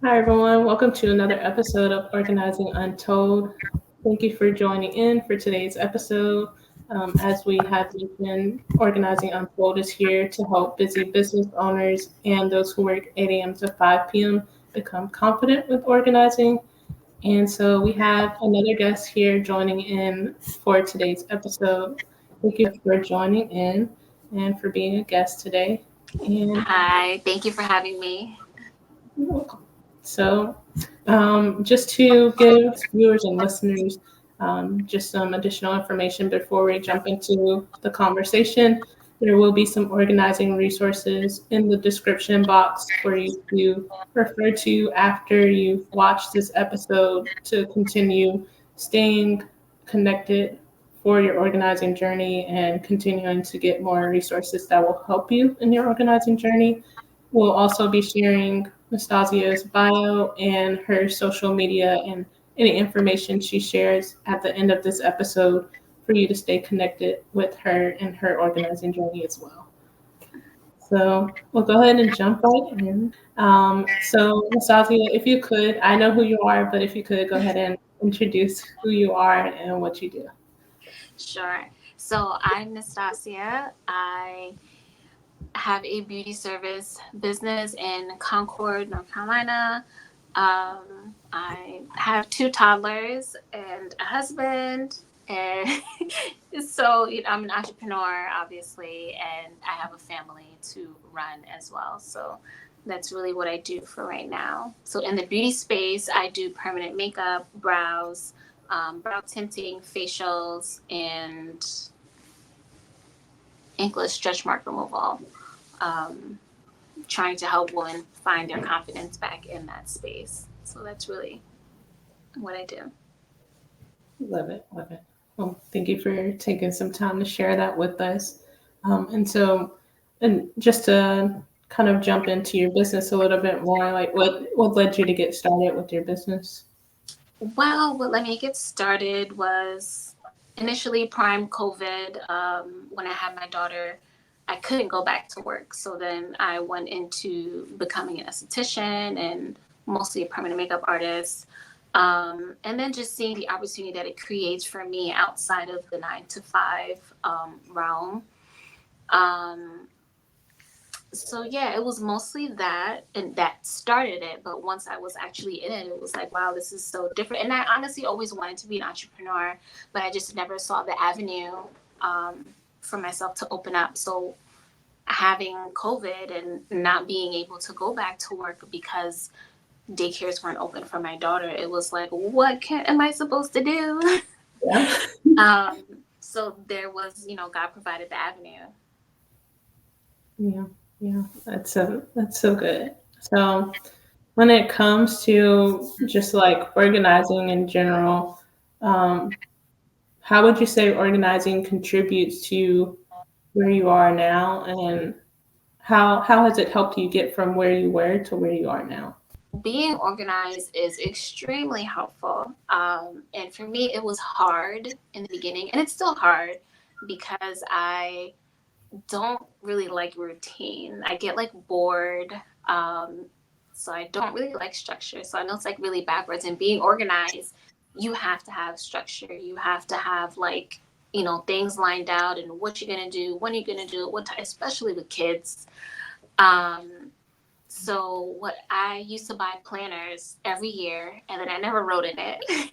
Hi, everyone. Welcome to another episode of Organizing Untold. Thank you for joining in for today's episode. As we have mentioned, Organizing Untold is here to help busy business owners and those who work 8 a.m. to 5 p.m. become confident with organizing. And so we have another guest here joining in for today's episode. Thank you for joining in and for being a guest today. And Hi, thank you for having me. you're welcome. So, just to give viewers and listeners just some additional information before we jump into the conversation, there will be some organizing resources in the description box for you to refer to after you've watched this episode to continue staying connected for your organizing journey and continuing to get more resources that will help you in your organizing journey. We'll also be sharing Nastasia's bio and her social media and any information she shares at the end of this episode for you to stay connected with her and her organizing journey as well. So we'll go ahead and jump right in. So, Nastasia, if you could, I know who you are, but if you could go ahead and introduce who you are and what you do. Sure. So I'm Nastasia. I have a beauty service business in Concord, North Carolina. I have two toddlers and a husband. And I'm an entrepreneur, obviously, and I have a family to run as well. So that's really what I do for right now. So in the beauty space, I do permanent makeup, brow tinting, facials, and inkless stretch mark removal. Um, Trying to help women find their confidence back in that space. So that's really what I do. Love it, love it. Well, thank you for taking some time to share that with us. And just to kind of jump into your business a little bit more, like what led you to get started with your business? Well, what let me get started was initially prime COVID. When I had my daughter, I couldn't go back to work. So then I went into becoming an esthetician and mostly a permanent makeup artist. And then just seeing the opportunity that it creates for me outside of the 9 to 5 realm. Um, so yeah, it was mostly that, and that started it. But once I was actually in it, it was like, wow, this is so different. And I honestly always wanted to be an entrepreneur, but I just never saw the avenue um, for myself to open up. So having COVID and not being able to go back to work because daycares weren't open for my daughter, it was like, what am I supposed to do? Yeah. um, so there was, God provided the avenue. Yeah, yeah, that's so good. So when it comes to just like organizing in general, um, how would you say organizing contributes to where you are now, and how has it helped you get from where you were to where you are now? Being organized is extremely helpful. And for me, it was hard in the beginning, and it's still hard because I don't really like routine. I get like bored. Um, so I don't really like structure. So I know it's like really backwards. And being organized, you have to have structure. You have to have like, things lined out and what you're going to do, when you're going to do it, what time, especially with kids. Um, so what I used to buy planners every year, and then I never wrote in it.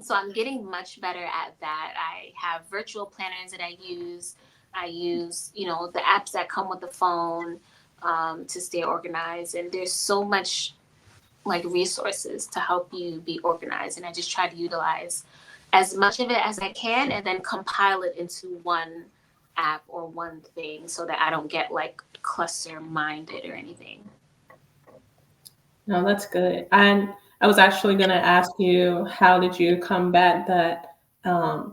So I'm getting much better at that. I have virtual planners that I use. I use, the apps that come with the phone to stay organized. And there's so much like resources to help you be organized. And I just try to utilize as much of it as I can and then compile it into one app or one thing so that I don't get like cluster minded or anything. No, that's good. And I was actually going to ask you, how did you combat that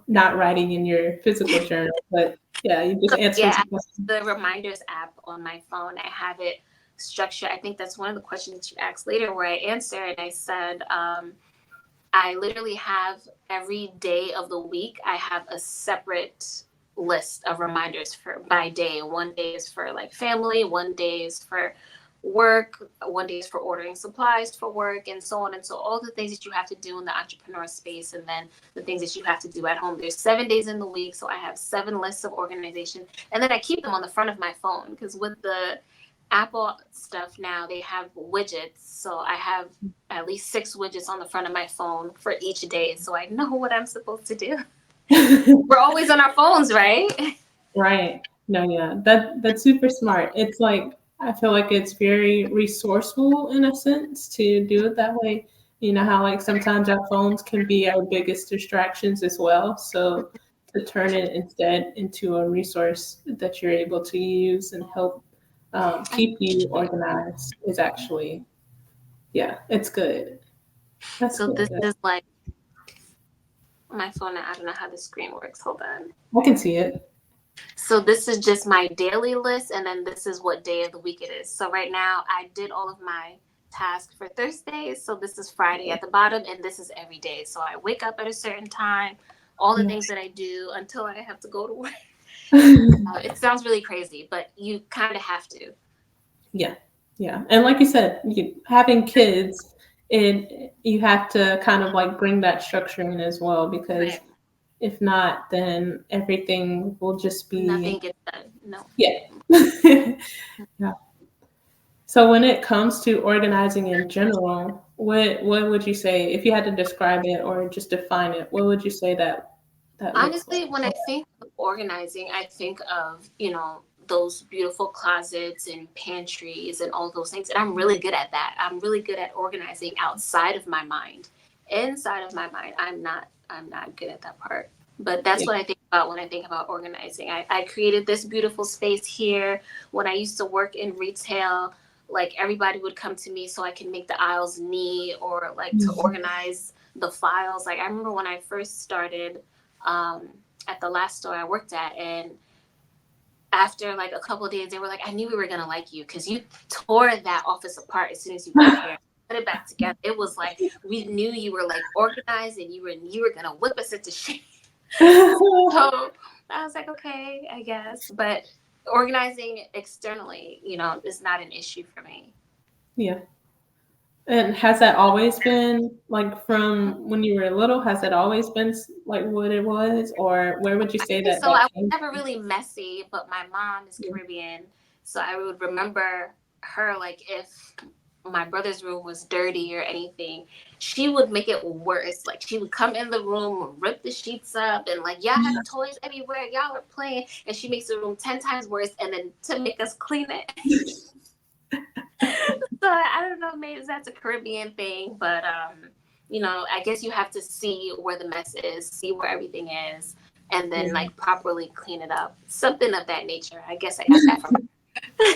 not writing in your physical journal? But yeah, you just So answered yeah, the question. the reminders app on my phone, I have it structured. I think that's one of the questions that you asked later where I answered. I said, I literally have every day of the week, I have a separate list of reminders for by day. One day is for like family, one day is for work, one day is for ordering supplies for work, and so on. And so all the things that you have to do in the entrepreneur space, and then the things that you have to do at home. There's 7 days in the week, so I have 7 lists of organization, and then I keep them on the front of my phone because with the Apple stuff now, they have widgets. So I have at least 6 widgets on the front of my phone for each day, so I know what I'm supposed to do. We're always on our phones, right? Right. No, yeah. That's super smart. It's like I feel like it's very resourceful in a sense to do it that way. You know how like sometimes our phones can be our biggest distractions as well. So to turn it instead into a resource that you're able to use and help keep you organized is actually, yeah, it's good. That's So good. this is like my phone. I don't know how the screen works. Hold on. I can see it. So this is just my daily list, and then this is what day of the week it is. So right now, I did all of my tasks for Thursday. So this is Friday at the bottom, and this is every day. So I wake up at a certain time, all the Yeah. things that I do until I have to go to work. It sounds really crazy, but you kind of have to. Yeah, yeah, and like you said, having kids, you have to kind of like bring that structure in as well because Right. if not, then everything will just Nothing be gets done. No. yeah. Yeah. So when it comes to organizing in general, what would you say if you had to describe it or just define it? What would you say that looks Honestly, like? when I think of organizing, I think of, those beautiful closets and pantries and all those things. And I'm really good at that. I'm really good at organizing outside of my mind. Inside of my mind, I'm not good at that part. But that's Yeah. what I think about when I think about organizing. I created this beautiful space here. When I used to work in retail, like everybody would come to me so I can make the aisles neat or like to organize the files. Like I remember when I first started um, at the last store I worked at, and after like a couple of days, they were like, "I knew we were gonna like you because you tore that office apart as soon as you got here. Put it back together. It was like we knew you were like organized, and you were gonna whip us into shape." So I was like, okay, I guess, but organizing externally, is not an issue for me. Yeah. And has that always been like from when you were little? Has that always been like what it was, or where would you I say think that so. I was came never really messy, but my mom is from? Caribbean, so I would remember her like if my brother's room was dirty or anything, she would make it worse. Like she would come in the room, rip the sheets up, and like y'all have toys everywhere, y'all are playing, and she makes the room 10 times worse, and then to make us clean it. So I don't know, maybe that's a Caribbean thing, but I guess you have to see where the mess is, see where everything is, and then Yeah. like properly clean it up. Something of that nature. I guess I got that from her.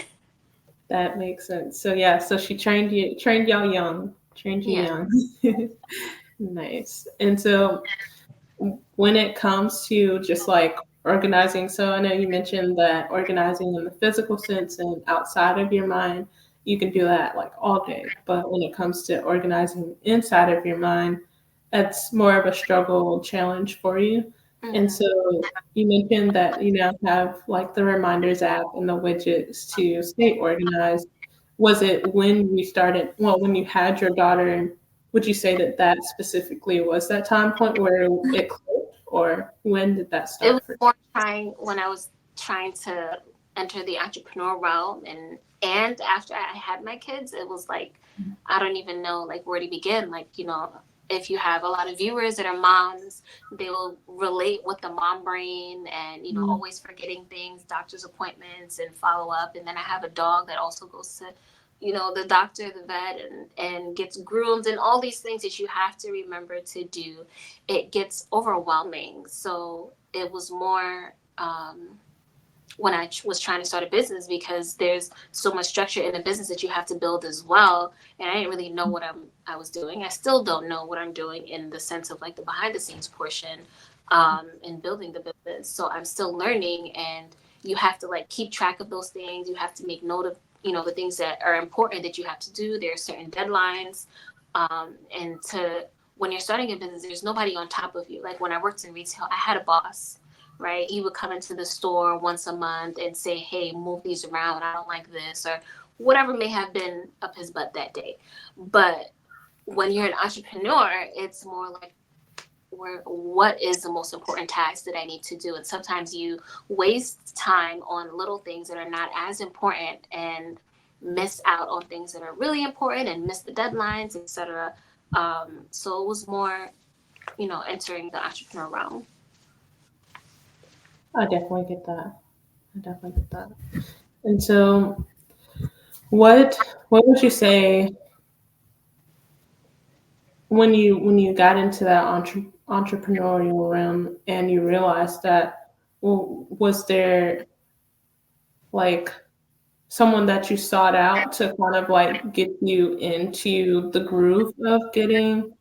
That makes sense. So yeah, so she trained y'all young, trained you Yeah. young. Nice. And so when it comes to just like organizing, so I know you mentioned that organizing in the physical sense and outside of your mind, you can do that like all day. But when it comes to organizing inside of your mind, that's more of a struggle challenge for you. And Hmm. so you mentioned that you now have like the reminders app and the widgets to stay organized. Was it when you started, well, when you had your daughter, would you say that that specifically was that time point where it clicked, or when did that It was start for more trying when I was trying to enter the entrepreneur realm, and after I had my kids, it was like you? I don't even know like where to begin. Like, if you have a lot of viewers that are moms, they will relate with the mom brain and Mhm. always forgetting things, doctor's appointments and follow up. And then I have a dog that also goes to the doctor, the vet, and gets groomed, and all these things that you have to remember to do. It gets overwhelming. So it was more when I was trying to start a business, because there's so much structure in the business that you have to build as well. And I didn't really know what I was doing. I still don't know what I'm doing in the sense of like the behind the scenes portion in building the business. So I'm still learning, and you have to like keep track of those things. You have to make note of the things that are important that you have to do. There are certain deadlines, and to when you're starting a business, there's nobody on top of you. Like when I worked in retail, I had a boss, right? He would come into the store once a month and say, "Hey, move these around. I don't like this," or whatever may have been up his butt that day. But when you're an entrepreneur, it's more like, what is the most important task that I need to do? And sometimes you waste time on little things that are not as important and miss out on things that are really important and miss the deadlines, etc. So it was more, entering the entrepreneur realm. I definitely get that. I definitely get that. And so, what would you say when you got into that entrepreneurial realm and you realized that, well, was there like someone that you sought out to kind of like get you into the groove of getting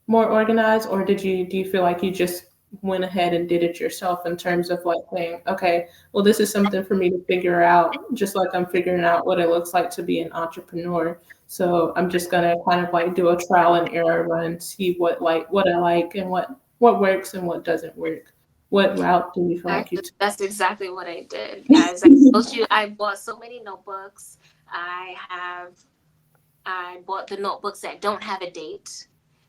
more organized, or do you feel like you just went ahead and did it yourself in terms of like saying, okay, well, this is something for me to figure out, just like I'm figuring out what it looks like to be an entrepreneur. So I'm just gonna kind of like do a trial and error run, see what I like and what works and what doesn't work. What route do you feel like you Actually, took? that's exactly what I did. As I told you, I bought so many notebooks. I have I bought the notebooks that don't have a date,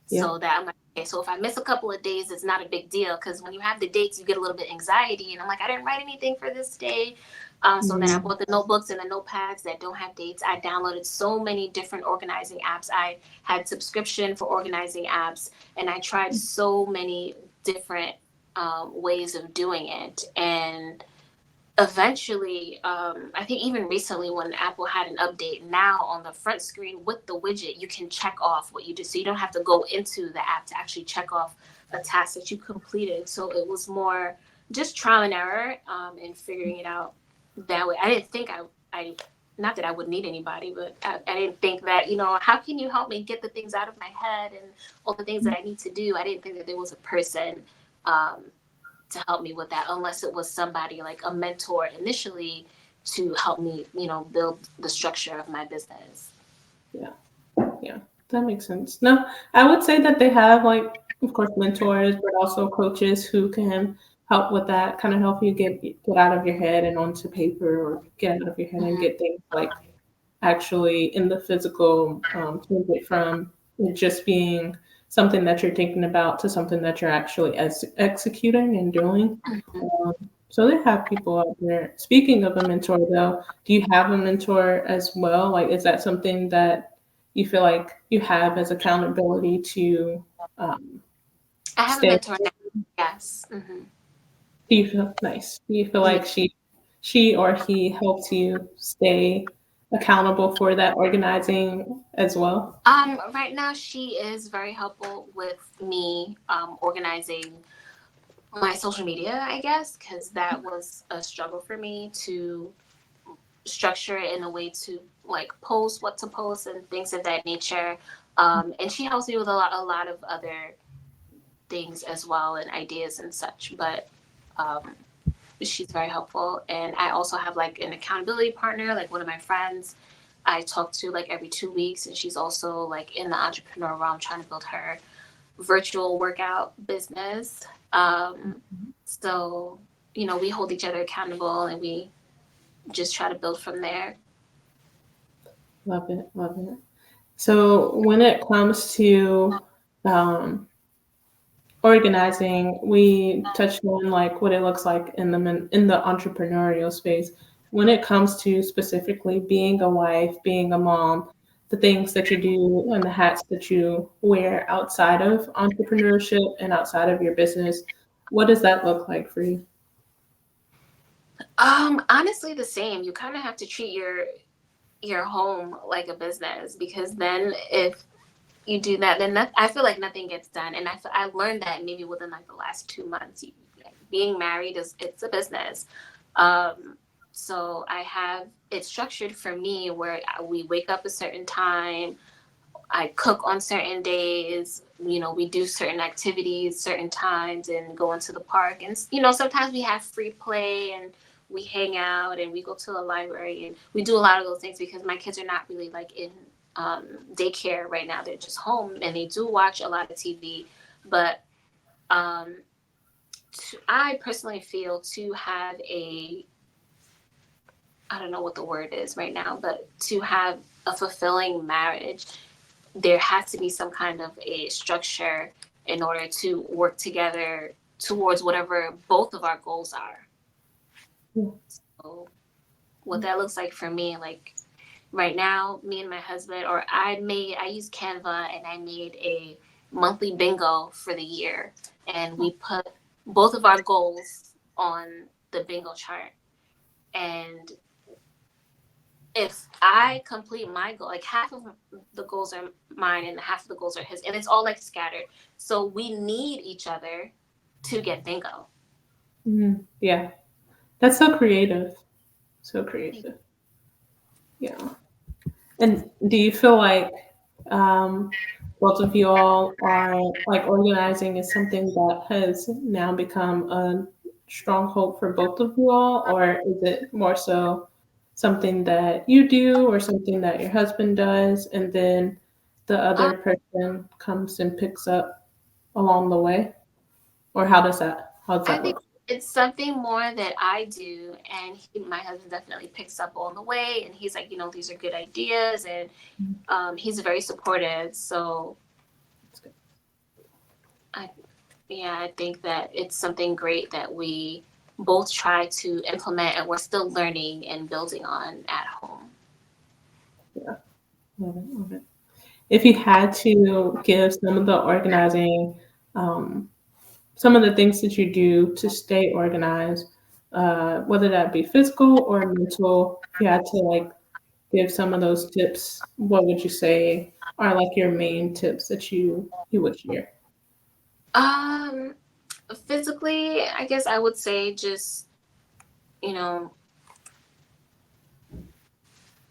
Yeah. so that I'm like, okay, so if I miss a couple of days, it's not a big deal, because when you have the dates, you get a little bit anxiety, and I'm like, I didn't write anything for this day. So then I Mm, bought the notebooks and the notepads that don't have dates. I downloaded so many different organizing apps. I had subscription for organizing apps, and I tried so many different ways of doing it. And eventually, I think even recently when Apple had an update, now on the front screen with the widget, you can check off what you did. So you don't have to go into the app to actually check off a task that you completed. So it was more just trial and error, and figuring it out that way. I didn't think I not that I would need anybody, but I didn't think that, how can you help me get the things out of my head and all the things that I need to do? I didn't think that there was a person um, to help me with that, unless it was somebody like a mentor initially to help me, build the structure of my business. yeah. Yeah, that makes sense. No, I would say that they have like, of course, mentors, but also coaches who can help with that, kind of help you get out of your head and onto paper, or get out of your head and Mhm. get things like actually in the physical, change it from it just being something that you're thinking about to something that you're actually executing and doing. Um, so they have people out there. Speaking of a mentor, though, do you have a mentor as well? Like, is that something that you feel like you have as accountability to um, I have a stay? mentor now. Yes. Do you feel nice? Do you feel Mhm. like she or he helps you stay accountable for that organizing as well? Right now she is very helpful with me organizing my social media, I guess, because that was a struggle for me to structure it in a way to like post what to post and things of that nature. And she helps me with a lot of other things as well, and ideas and such. But um, she's very helpful. And I also have like an accountability partner, like one of my friends I talk to like every 2 weeks, and she's also like in the entrepreneur realm trying to build her virtual workout business. So we hold each other accountable, and we just try to build from there. Love it, love it. So when it comes to um, organizing, we touched on like what it looks like in the entrepreneurial space. When it comes to specifically being a wife, being a mom, the things that you do and the hats that you wear outside of entrepreneurship and outside of your business, what does that look like for you? Honestly, the same. You kind of have to treat your home like a business, because then if you do that, then I feel like nothing gets done. And I learned that maybe within like the last 2 months. Like, being married it's a business. Um, so I have it structured for me where we wake up a certain time. I cook on certain days. We do certain activities, certain times, and go into the park. And sometimes we have free play, and we hang out, and we go to the library, and we do a lot of those things because my kids are not really like in daycare right now. They're just home, and they do watch a lot of TV. But um, I personally feel to have a I don't know what the word is right now, but to have a fulfilling marriage, there has to be some kind of a structure in order to work together towards whatever both of our goals are. Yeah. So what that looks like for me, like right now, me and my husband, or I used Canva and I made a monthly bingo for the year, and we put both of our goals on the bingo chart. And if I complete my goal, like half of the goals are mine and half of the goals are his, and it's all like scattered. So we need each other to get bingo. Yeah. That's so creative. So creative. Yeah. And do you feel like um, both of you all are like organizing is something that has now become a stronghold for both of you all, or is it more so something that you do or something that your husband does, and then the Um, other person comes and picks up along the way? Or how does I that think look? it's something more that I do, and my husband definitely picks up on the way, and he's like, these are good ideas, and he's very supportive. So That's good. I, yeah, I think that it's something great that we both try to implement, and we're still learning and building on at home. Yeah. Love it. Love it. If you had to give some of the organizing, um, some of the things that you do to stay organized, whether that be physical or mental, if you had to like give some of those tips, what would you say are like your main tips that you would share? Um, Physically, I guess I would say just, you know,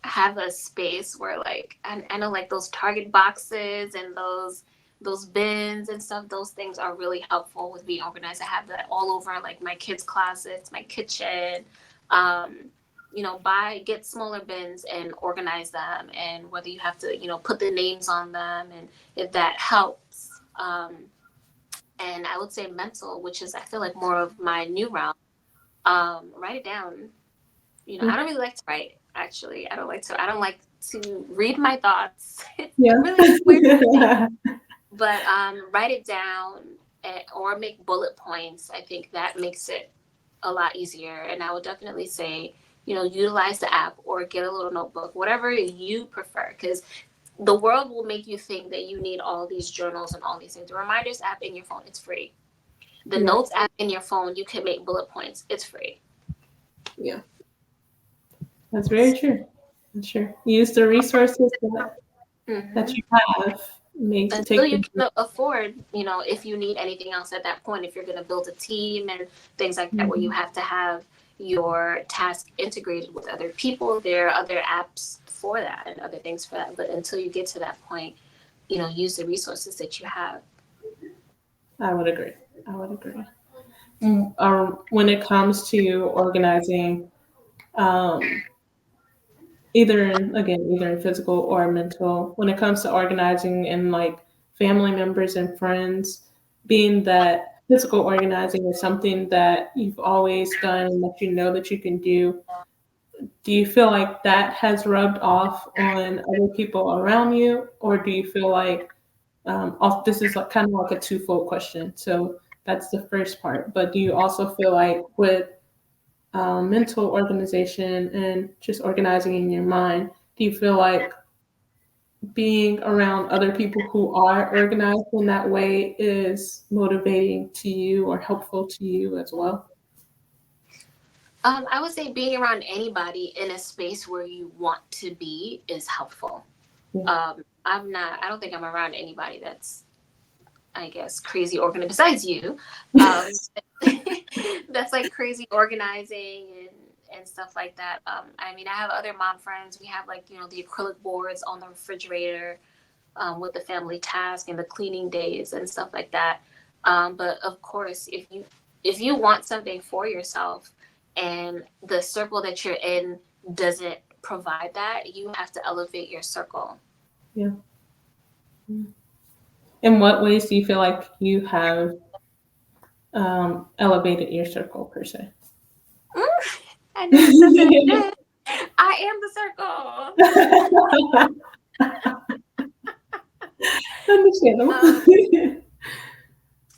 have a space where like I know like those Target boxes and those bins and stuff, those things are really helpful with being organized. I have that all over like my kids' closets, my kitchen. Um, get smaller bins and organize them, and whether you have to, put the names on them, and if that helps. And I would say mental, which is I feel like more of my new realm. Write it down. I don't really like to write. Actually, I don't like to read my thoughts. It's Yeah. really weird for me. But write it down, or make bullet points. I think that makes it a lot easier. And I would definitely say, utilize the app or get a little notebook, whatever you prefer, because the world will make you think that you need all these journals and all these things. The reminders app in your phone, it's free. The Yeah. notes app in your phone, you can make bullet points. It's free. Yeah. That's very true. That's true. Use the resources that Hmm. you have. Make Until take you the can afford, if you need anything else at that point, if you're going to build a team and things like that, where you Mhm. have to have your task integrated with other people, there are other apps for that and other things for that. But until you get to that point, use the resources that you have. I would agree. I would agree. When it comes to organizing, um, either in physical or mental, when it comes to organizing in like family members and friends, being that physical organizing is something that you've always done and that you know that you can do you feel like that has rubbed off on other people around you, or do you feel like this is like, kind of like a twofold question? So that's the first part. But do you also feel like with mental organization and just organizing in your mind, do you feel like being around other people who are organized in that way is motivating to you or helpful to you as well? I would say being around anybody in a space where you want to be is helpful. Yeah. I don't think I'm around anybody that's, I guess, crazy organized besides you. Um, that's like crazy organizing and stuff like that. I mean, I have other mom friends. We have like, the acrylic boards on the refrigerator, with the family task and the cleaning days and stuff like that. But of course, if you want something for yourself and the circle that you're in doesn't provide that, you have to elevate your circle. Yeah. In what ways do you feel like you have elevated your circle per se? Mm, I know you said that. I am the circle. Understandable.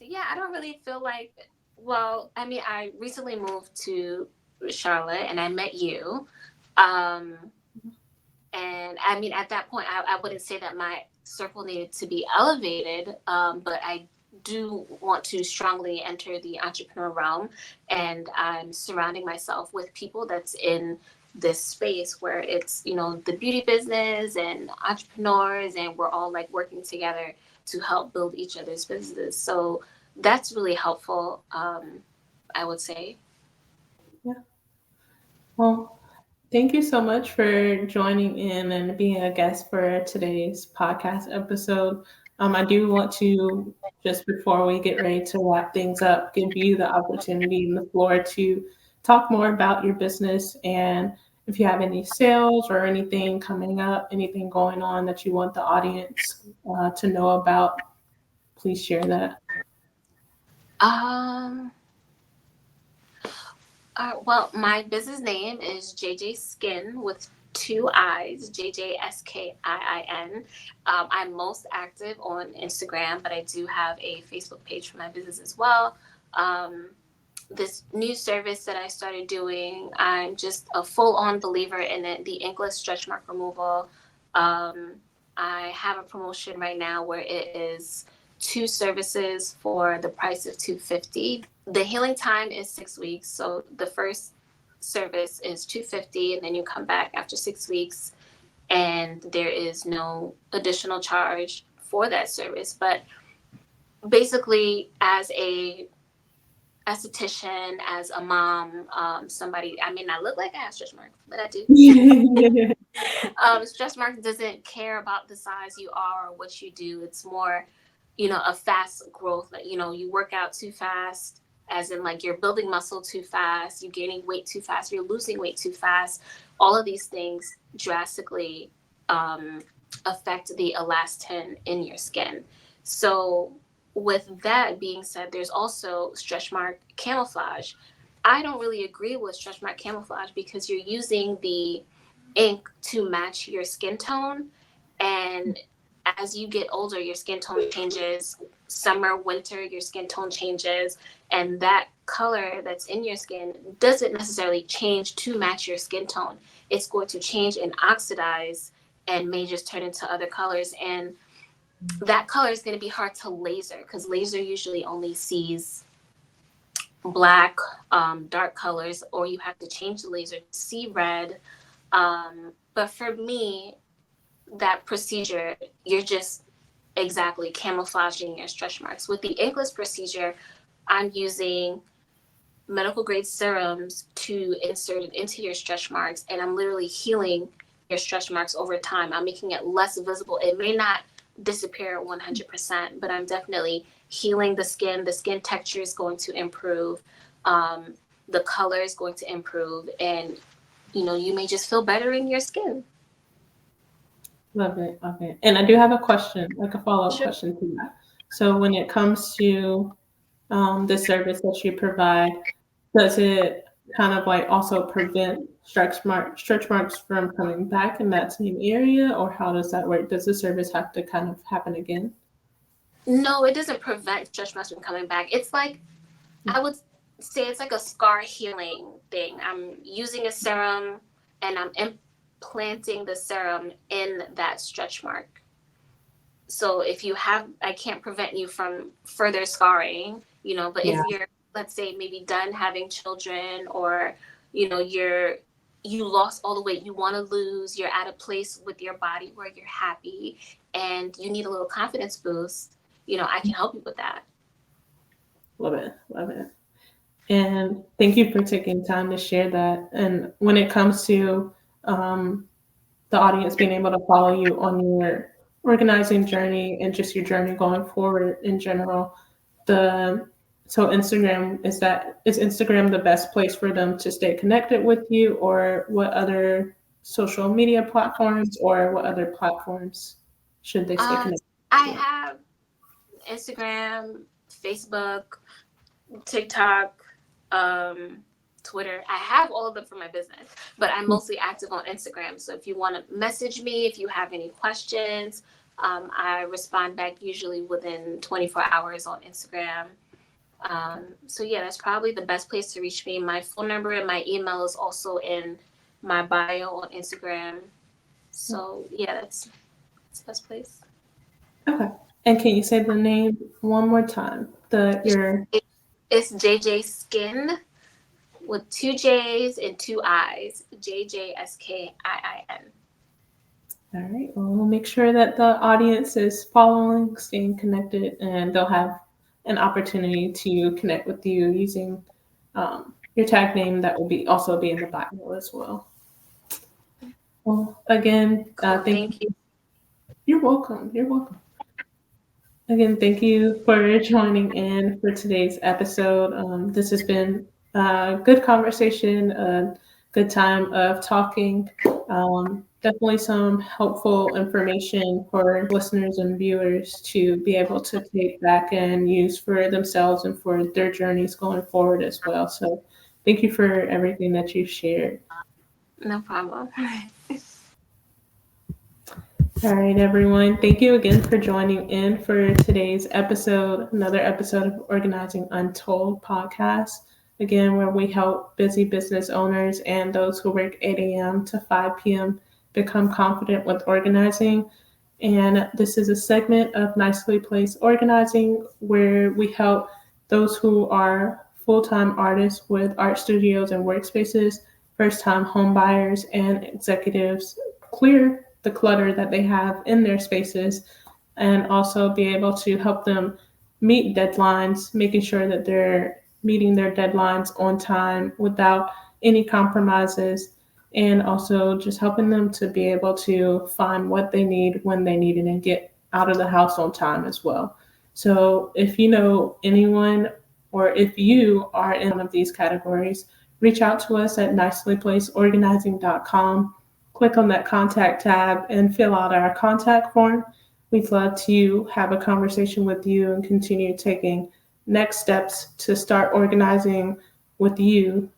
Yeah, I don't really feel like, well, I mean, I recently moved to Charlotte and I met you. Um, and I mean, at that point, I wouldn't say that my circle needed to be elevated, but I do want to strongly enter the entrepreneur realm. And I'm surrounding myself with people that's in this space where it's, the beauty business and entrepreneurs, and we're all like working together to help build each other's businesses. So that's really helpful, I would say. Yeah. Well, thank you so much for joining in and being a guest for today's podcast episode. I do want to, just before we get ready to wrap things up, give you the opportunity and the floor to talk more about your business, and if you have any sales or anything coming up, anything going on that you want the audience to know about, please share that. Um, well, my business name is JJ Skin with two I's, JJSKIIN. I'm most active on Instagram, but I do have a Facebook page for my business as well. Um, this new service that I started doing, I'm just a full on believer in it, the English stretch mark removal. Um, I have a promotion right now where it is two services for the price of 250. The healing time is 6 weeks. So the first service is 250, and then you come back after 6 weeks, and there is no additional charge for that service. But basically, as a esthetician, as a mom, somebody, I may not look like I have stretch marks, but I do. Stretch marks doesn't care about the size you are or what you do. It's more, a fast growth. Like, you work out too fast, as in like you're building muscle too fast, you're gaining weight too fast, you're losing weight too fast. All of these things drastically affect the elastin in your skin. So with that being said, there's also stretch mark camouflage. I don't really agree with stretch mark camouflage because you're using the ink to match your skin tone. And as you get older, your skin tone changes. Summer, winter, your skin tone changes. And that color that's in your skin doesn't necessarily change to match your skin tone. It's going to change and oxidize and may just turn into other colors. And that color is going to be hard to laser because laser usually only sees black, dark colors, or you have to change the laser to see red. But for me, that procedure, you're just exactly camouflaging your stretch marks. With the inkless procedure, I'm using medical grade serums to insert it into your stretch marks, and I'm literally healing your stretch marks over time. I'm making it less visible. It may not disappear 100%, but I'm definitely healing the skin. The skin texture is going to improve. The color is going to improve, and you may just feel better in your skin. Love it, love it. And I do have a question, like a follow-up Sure. question to that. So when it comes to the service that you provide, does it kind of like also prevent stretch marks from coming back in that same area, or how does that work? Does the service have to kind of happen again? No, it doesn't prevent stretch marks from coming back. It's like, I would say it's like a scar healing thing. I'm using a serum and I'm implanting the serum in that stretch mark. So if you have, I can't prevent you from further scarring, but if Yeah. you're, let's say, maybe done having children, or, you lost all the weight you want to lose, you're at a place with your body where you're happy and you need a little confidence boost, I can help you with that. Love it, love it. And thank you for taking time to share that. And when it comes to um, the audience being able to follow you on your organizing journey and just your journey going forward in general, the so Instagram, is Instagram the best place for them to stay connected with you, or what other social media platforms, or what other platforms should they stay Um, connected I with? have Instagram, Facebook, TikTok. Um, Twitter. I have all of them for my business, but I'm mostly active on Instagram. So if you want to message me, if you have any questions, I respond back usually within 24 hours on Instagram. So yeah, that's probably the best place to reach me. My phone number and my email is also in my bio on Instagram. So yeah, that's the best place. Okay. And can you say the name one more time? It's JJ Skin with two J's and two I's. JJSKIIN. All right. Well, we'll make sure that the audience is following, staying connected, and they'll have an opportunity to connect with you using your tag name that will be also be in the bio as well. Well, again, Cool. thank you. Thank you. You're welcome. You're welcome. Again, thank you for joining in for today's episode. This has been a good conversation, a good time of talking. Definitely some helpful information for listeners and viewers to be able to take back and use for themselves and for their journeys going forward as well. So, thank you for everything that you've shared. No problem. All right, everyone. Thank you again for joining in for today's episode, another episode of Organizing Untold podcast. Again, where we help busy business owners and those who work 8 a.m. to 5 p.m. become confident with organizing. And this is a segment of Nicely Placed Organizing where we help those who are full-time artists with art studios and workspaces, first-time home buyers, and executives clear the clutter that they have in their spaces and also be able to help them meet deadlines, making sure that they're meeting their deadlines on time without any compromises, and also just helping them to be able to find what they need when they need it and get out of the house on time as well. So if you know anyone or if you are in one of these categories, reach out to us at nicelyplacedorganizing.com. Click on that contact tab and fill out our contact form. We'd love to have a conversation with you and continue taking next steps to start organizing with you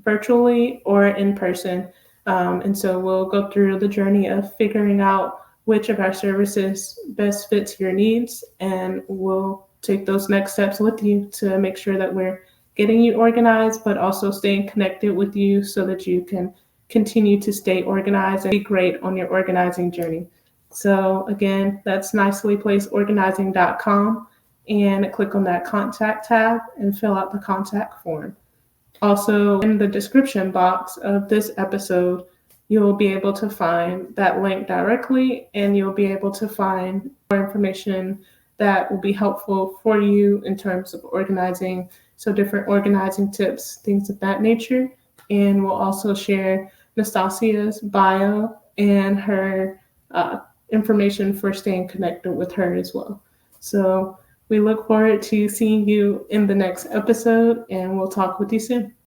virtually or in person. And so we'll go through the journey of figuring out which of our services best fits your needs, and we'll take those next steps with you to make sure that we're getting you organized, but also staying connected with you so that you can continue to stay organized and be great on your organizing journey. So again, that's nicelyplacedorganizing.com, and click on that contact tab and fill out the contact form. Also, in the description box of this episode, you'll be able to find that link directly, and you'll be able to find more information that will be helpful for you in terms of organizing. So different organizing tips, things of that nature. And we'll also share Nastasia's bio and her information for staying connected with her as well. So we look forward to seeing you in the next episode, and we'll talk with you soon.